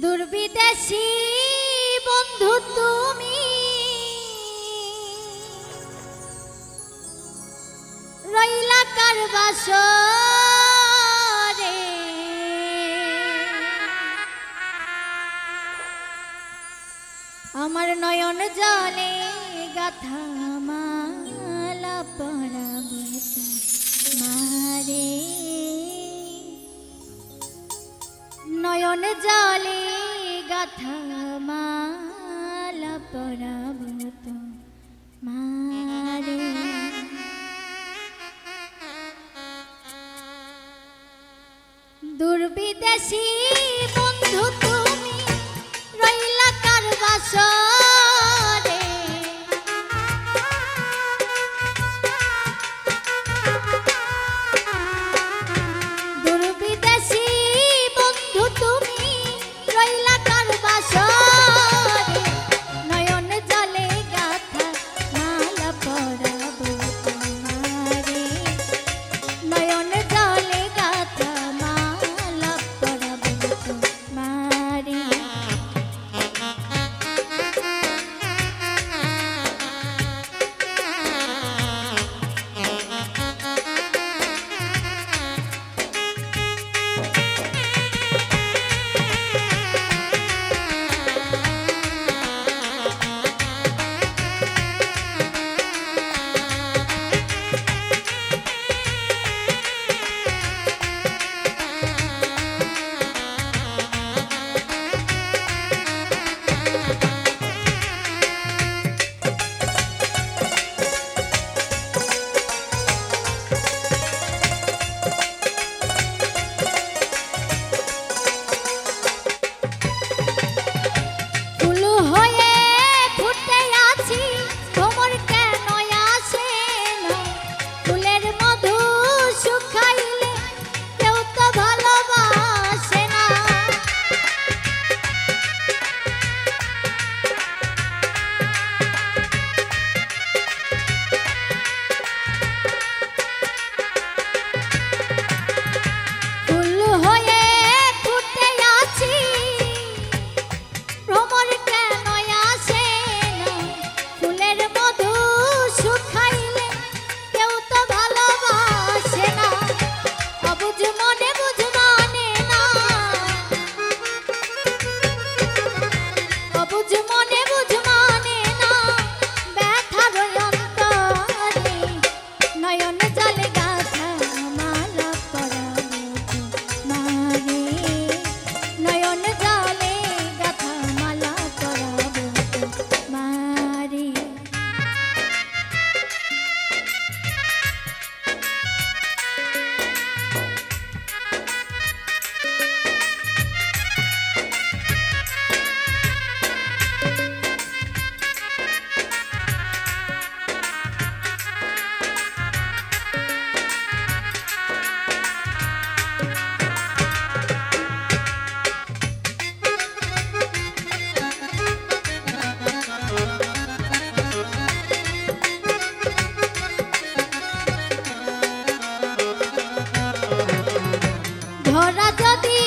দুর্বিদেশী বন্ধু তুমি রইলা কার বাসরে আমার নয়ন জলে গাথা মালা পরাবো মারে নয়ন জলে গাথা মালা পরাবো মারে দুর্বিদেশী বন্ধু তুমি রইলা কার বাসরে দুর্বিদেশী বন্ধু তুমি রইলা কার বাসরে নয়ন জলে গাথা মালা পরাবো তোমারে নয়ন জলে গাথা মালা পরাবো তোমারে ধরা যদি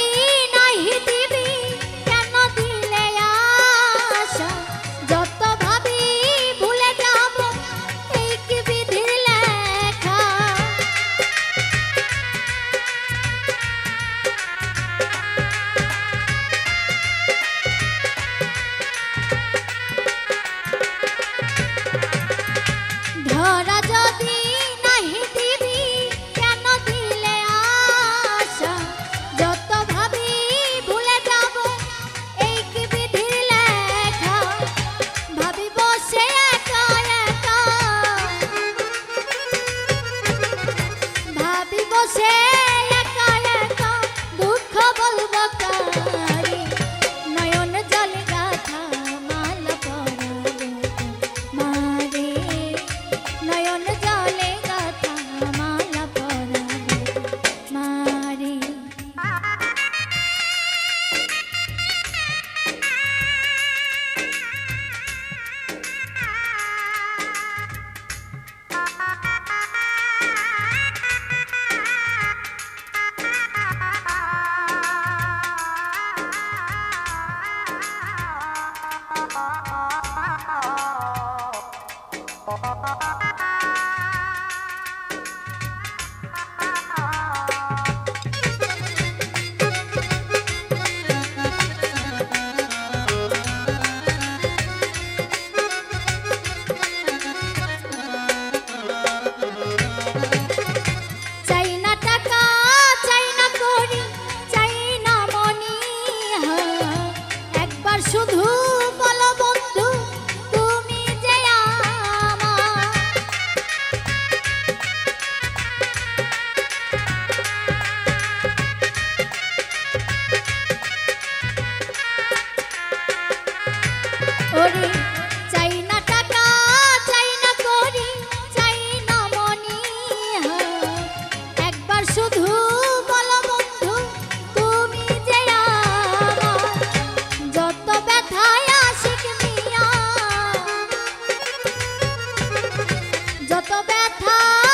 নাহি দিবি কেন দিলে আশা যত ভাবি ভুলে যাব এই কি বিধির লেখা ধরা যদি নাহি দিবি কেন দিলে আশা যত ভাবি ভুলে যাব এই কি বিধির লেখা ভাবি বসে একা একা ভাবি বসে একা একা দুঃখ বলবো কারে নয়ন জলে গাথা মালা পরাবো মারে নয়ন জলে গাথা মালা পরাবো মারে গাথা